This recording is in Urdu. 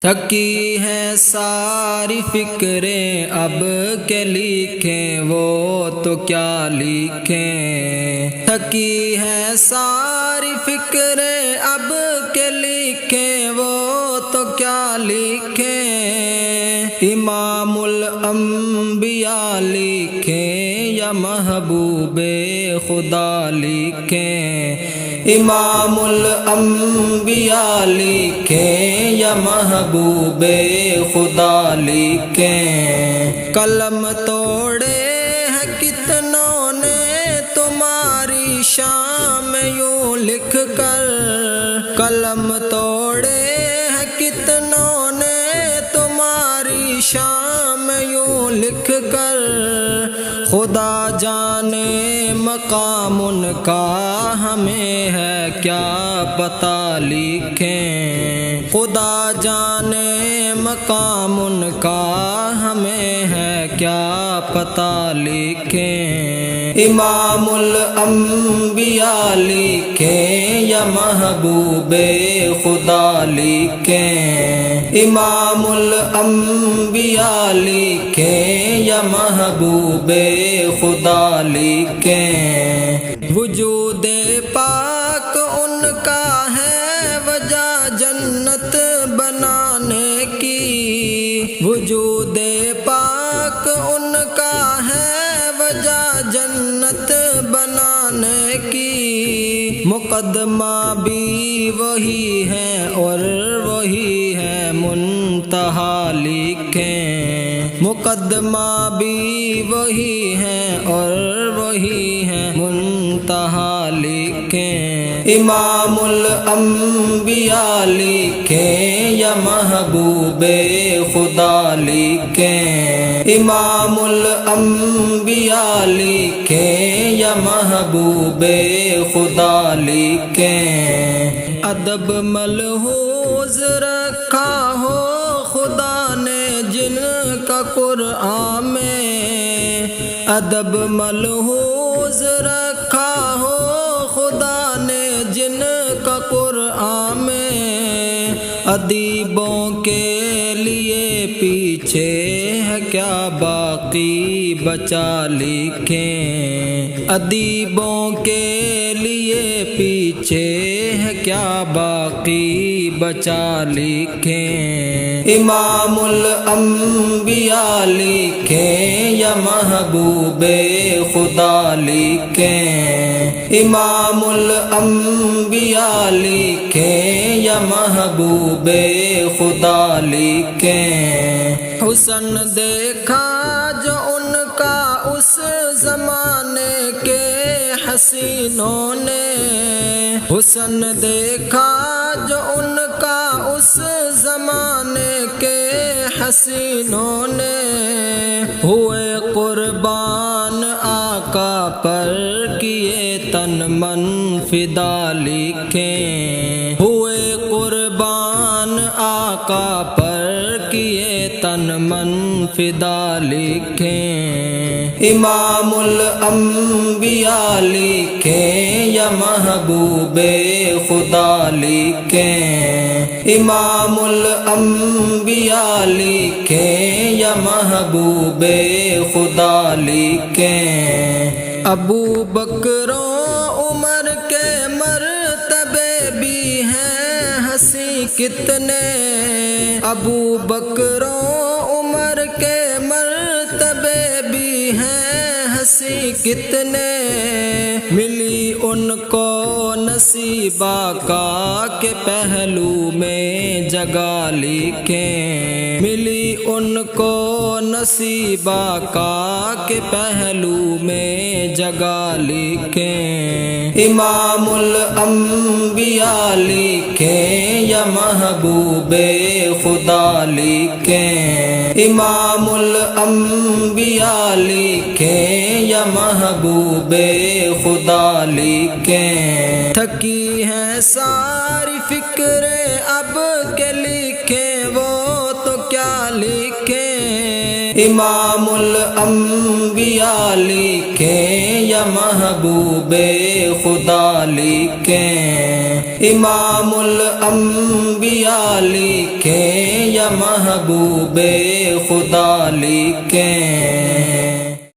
تھکی ہے ساری فکریں اب کے لکھیں وہ تو کیا لکھیں، تھکی ہے ساری فکریں اب کے لکھیں وہ تو کیا لکھیں، امام الانبیاء لکھیں یا محبوب خدا لکھیں، امام الانبیاء لکھیں یا محبوب خدا لکھیں، قلم توڑے ہیں کتنوں نے تمہاری شان میں یوں لکھ کر، قلم توڑے ہیں کتنوں نے تمہاری شان میں یوں لکھ کر، خدا جانے مقام ان کا ہمیں ہے کیا پتہ لکھیں، خدا جانے مقام ان کا ہمیں ہے کیا پتہ لکھیں، امام الانبیاء لکھیں یا محبوب خدا لکھیں، امام الانبیاء لکھیں یا محبوب خدا لکھیں، وجود پاک ان کا ہے وجہ جنت بنانے کی، وجود پاک ان کا ہے وجہ جنت بنانے کی، مقدمہ بھی وہی ہے اور وہی ہے منتہا لکھیں، مقدمہ بھی وہی ہے اور وہی ہے منتہا لکھیں، امام الانبیاء لکھیں یا محبوب خدا لکھیں، امام الانبیاء لکھیں یا محبوب خدا لکھیں، ادب ملحوظ رکھا ہو خدا نے جن کا قرآن میں، ادب ملحوظ رکھا ہو خدا نے جن کا قرآن میں، ادیبوں کے لیے پیچھے ہے کیا باقی بچا لکھیں، ادیبوں کے لیے پیچھے ہے کیا باقی بچا لکھیں، امام الانبیاء لکھیں یا محبوب خدا لکھیں، امام الانبیاء لکھیں یا محبوب خدا لکھیں، حسن دیکھا جو ان کا اس زمانے کے حسینوں نے، حسن دیکھا جو ان کا اس زمانے کے حسینوں نے، ہوئے قربان آقا پر کیے تن من فدا لکھیں، ہوئے قربان آقا پر کیے تن من فدا لکھیں، امام الانبیاء لکھیں یا محبوب خدا لکھیں، امام الانبیاء لکھیں یا محبوب خدا لکھیں، ابو بکر و عمر کے مرتبے بھی ہیں ہنسی کتنے، ابو بکر و عمر کے مرتبے بھی ہیں ہنسی کتنے، ملی ان کو نصیب آقا کے پہلو میں جگہ لکھیں، ملی ان کو نصیب آقا کے پہلو میں جگہ لکھیں، امام الانبیاء لکھیں یا محبوب خدا لکھیں، امام الانبیاء لکھیں یا محبوب خدا لکھیں، تھکی ہے ساری فکریں اب کے لکھیں وہ تو کیا لکھیں، امام الانبیاء لکھیں یا محبوب خدا لکھیں، امام الانبیاء لکھیں یا محبوب خدا لکھیں۔